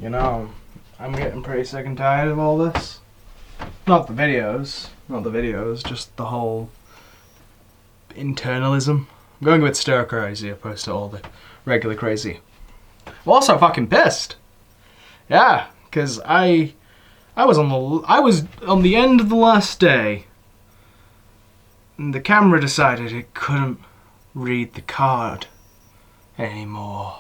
You know, I'm getting pretty sick and tired of all this. Not the videos, just the whole internalism. I'm going with stir crazy opposed to all the regular crazy. I'm also fucking pissed. Yeah, because I was on the end of the last day, and the camera decided it couldn't read the card anymore.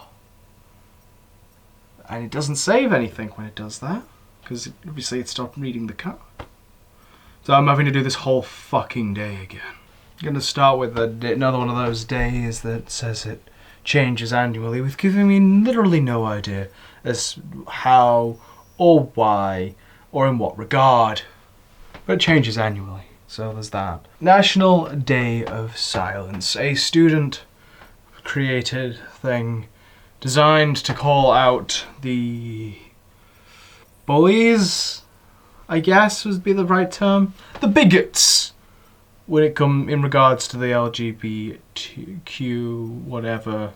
And it doesn't save anything when it does that, because obviously it stopped reading the card. So I'm having to do this whole fucking day again. I'm going to start with another one of those days that says it changes annually, with giving me literally no idea as how or why or in what regard. But it changes annually, so there's that. National Day of Silence, a student created thing designed to call out the bullies, I guess would be the right term. The bigots, when it come in regards to the LGBTQ, whatever,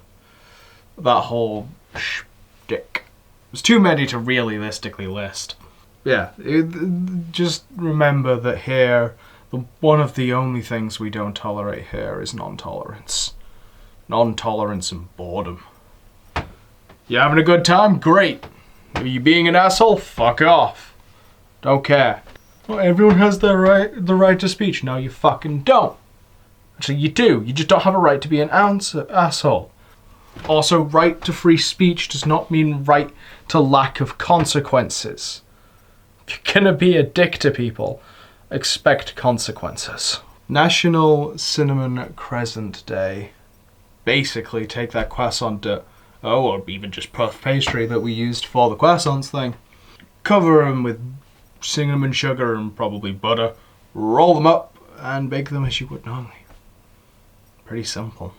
that whole shtick. There's too many to realistically list. Yeah, just remember that here, one of the only things we don't tolerate here is non-tolerance. Non-tolerance and boredom. You having a good time? Great. Are you being an asshole? Fuck off. Don't care. Well, everyone has the right to speech. No, you fucking don't. Actually, you do. You just don't have a right to be an asshole. Also, right to free speech does not mean right to lack of consequences. If you're gonna be a dick to people, expect consequences. National Cinnamon Crescent Day. Basically, take that croissant or even just puff pastry that we used for the croissants thing. Cover them with cinnamon sugar and probably butter. Roll them up and bake them as you would normally. Pretty simple,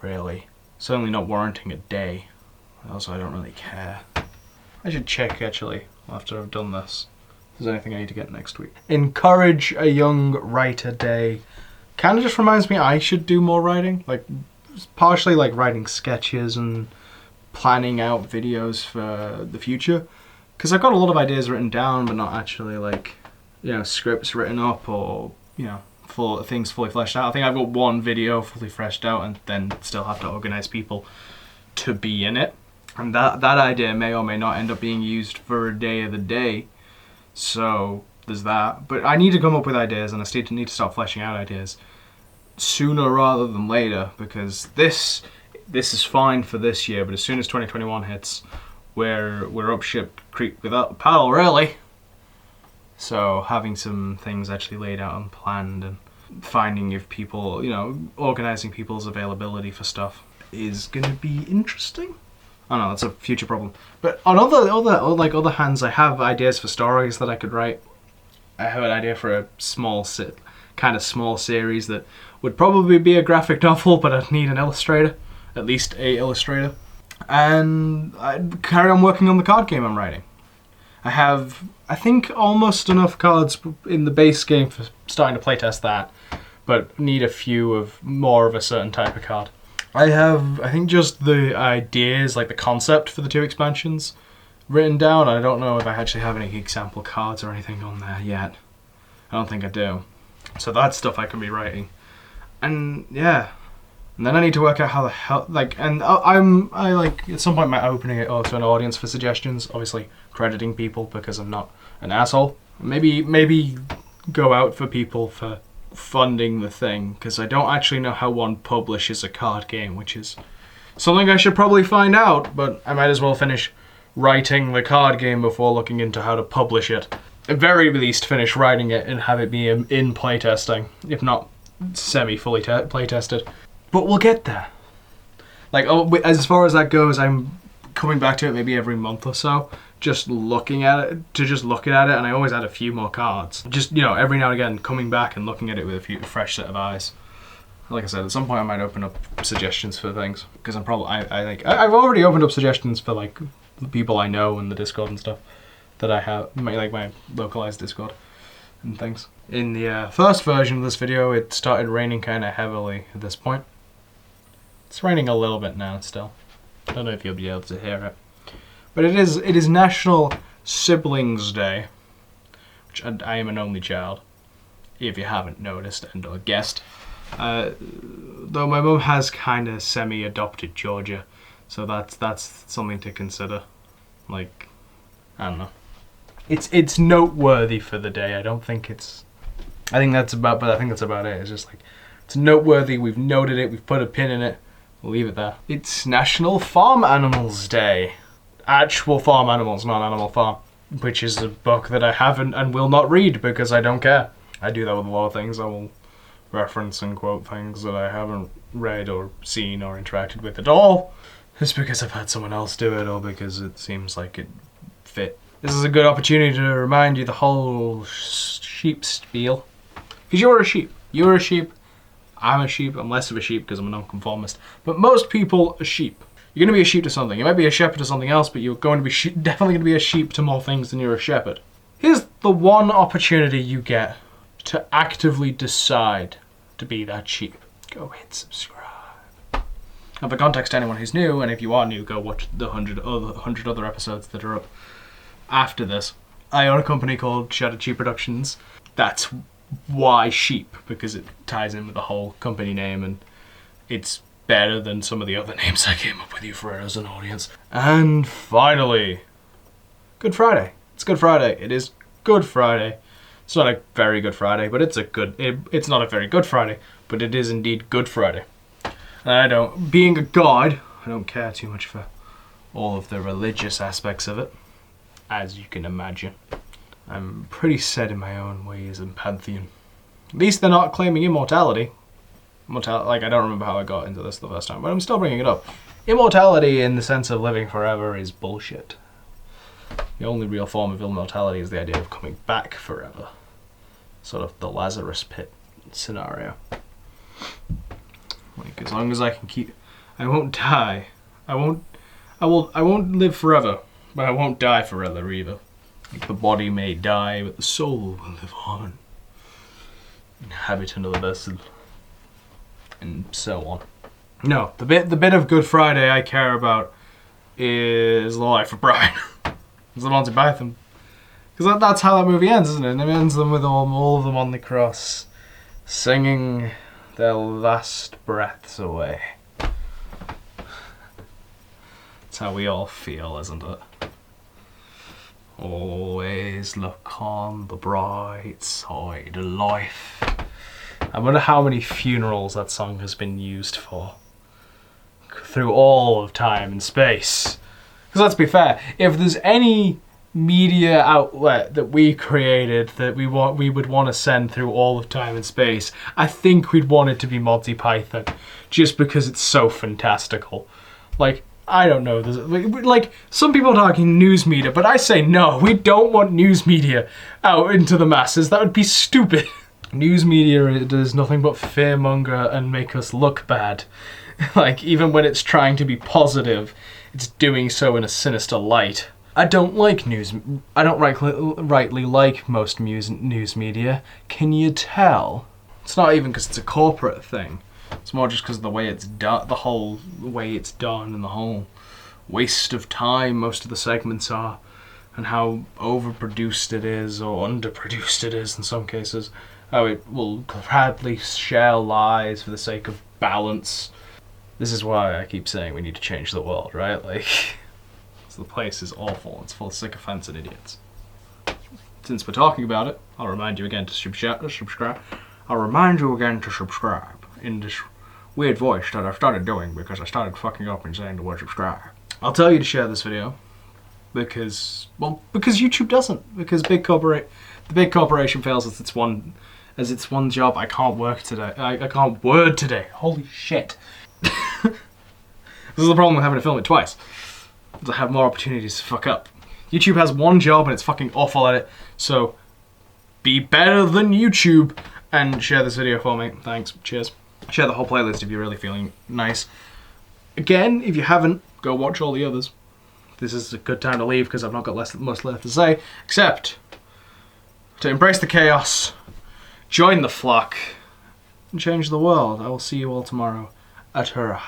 really. Certainly not warranting a day. Also, I don't really care. I should check, actually, after I've done this, if there's anything I need to get next week. Encourage a Young Writer Day. Kind of just reminds me I should do more writing. Like, partially like writing sketches and planning out videos for the future, because I've got a lot of ideas written down but not actually like, you know, scripts written up or, you know, things fully fleshed out. I think I've got one video fully fleshed out and then still have to organize people to be in it, and that idea may or may not end up being used for a day of the day, so there's that. But I need to come up with ideas, and I still need to start fleshing out ideas sooner rather than later, because this is fine for this year, but as soon as 2021 hits, we're up ship creek without a paddle, really. So having some things actually laid out and planned, and finding if people, you know, organizing people's availability for stuff is gonna be interesting. I know that's a future problem, but on other hands, I have ideas for stories that I could write. I have an idea for a small series that would probably be a graphic novel, but I'd need an illustrator. At least a illustrator. And I'd carry on working on the card game I'm writing. I have, I think, almost enough cards in the base game for starting to playtest that, but need a few of more of a certain type of card. I have, I think, just the ideas, like the concept for the 2 expansions written down. I don't know if I actually have any example cards or anything on there yet. I don't think I do. So that's stuff I can be writing. And yeah. And then I need to work out how the hell, like, and I like, at some point might opening it up to an audience for suggestions, obviously crediting people because I'm not an asshole. Maybe go out for people for funding the thing, because I don't actually know how one publishes a card game, which is something I should probably find out, but I might as well finish writing the card game before looking into how to publish it. At very least, finish writing it and have it be in playtesting, if not semi-fully playtested. But we'll get there. Like, as far as that goes, I'm coming back to it maybe every month or so, just looking at it, and I always add a few more cards. Just, you know, every now and again, coming back and looking at it with a fresh set of eyes. Like I said, at some point I might open up suggestions for things, because I've already opened up suggestions for, like, the people I know in the Discord and stuff that I have, my localized Discord and things. In the first version of this video, it started raining kind of heavily at this point. It's raining a little bit now still. I don't know if you'll be able to hear it. But it is National Siblings Day, which I am an only child, if you haven't noticed and or guessed. Though my mum has kind of semi-adopted Georgia, so that's something to consider. Like, I don't know. It's noteworthy for the day. I think that's about it. It's just like, it's noteworthy. We've noted it. We've put a pin in it. We'll leave it there. It's National Farm Animals Day. Actual farm animals, not Animal Farm, which is a book that I haven't and will not read because I don't care. I do that with a lot of things. I will reference and quote things that I haven't read or seen or interacted with at all. Just because I've had someone else do it or because it seems like it fit. This is a good opportunity to remind you the whole sheep spiel. Because you're a sheep. You're a sheep. I'm a sheep. I'm less of a sheep because I'm a nonconformist. But most people are sheep. You're going to be a sheep to something. You might be a shepherd to something else, but you're going to be definitely going to be a sheep to more things than you're a shepherd. Here's the one opportunity you get to actively decide to be that sheep. Go hit subscribe. Now, for context to anyone who's new, and if you are new, go watch the 100 other episodes that are up after this. I own a company called Shattered Sheep Productions. That's why sheep, because it ties in with the whole company name, and it's better than some of the other names I came up with you for as an audience. And finally, Good Friday. It's Good Friday. It is Good Friday. It's not a very good Friday, but it's not a very good Friday, but it is indeed Good Friday. And being a god, I don't care too much for all of the religious aspects of it, as you can imagine. I'm pretty set in my own ways and pantheon. At least they're not claiming immortality. Like, I don't remember how I got into this the first time, but I'm still bringing it up. Immortality in the sense of living forever is bullshit. The only real form of immortality is the idea of coming back forever. Sort of the Lazarus pit scenario. Like, as long as I can I won't die. I won't live forever, but I won't die forever either. Like, the body may die, but the soul will live on. Inhabit another vessel. And so on. No, the bit of Good Friday I care about is the life of Brian. It's the Monty Python. Because that's how that movie ends, isn't it? And it ends them with all of them on the cross, singing their last breaths away. That's how we all feel, isn't it? Always look on the bright side of life. I wonder how many funerals that song has been used for. Through all of time and space. Because let's be fair, if there's any media outlet that we created that we would want to send through all of time and space, I think we'd want it to be Monty Python. Just because it's so fantastical. Like, I don't know, like, some people are talking news media, but I say no, we don't want news media out into the masses. That would be stupid. News media does nothing but fearmonger and make us look bad. Like, even when it's trying to be positive, it's doing so in a sinister light. I don't like news. I don't rightly like most news media. Can you tell? It's not even because it's a corporate thing. It's more just because of the way it's done, the whole way it's done, and the whole waste of time most of the segments are, and how overproduced it is, or underproduced it is in some cases. How it will gladly share lies for the sake of balance. This is why I keep saying we need to change the world, right? Like, the place is awful. It's full of sycophants and idiots. Since we're talking about it, I'll remind you again to subscribe. I'll remind you again to subscribe in this weird voice that I started doing because I started fucking up and saying the word subscribe. I'll tell you to share this video because YouTube doesn't. Because the big corporation fails as its one job. I can't work today. I can't word today. Holy shit. This is the problem with having to film it twice. I have more opportunities to fuck up. YouTube has one job and it's fucking awful at it. So be better than YouTube and share this video for me. Thanks. Cheers. Share the whole playlist if you're really feeling nice. Again, if you haven't, go watch all the others. This is a good time to leave because I've not got much left to say, except to embrace the chaos, join the flock, and change the world. I will see you all tomorrow. Atura.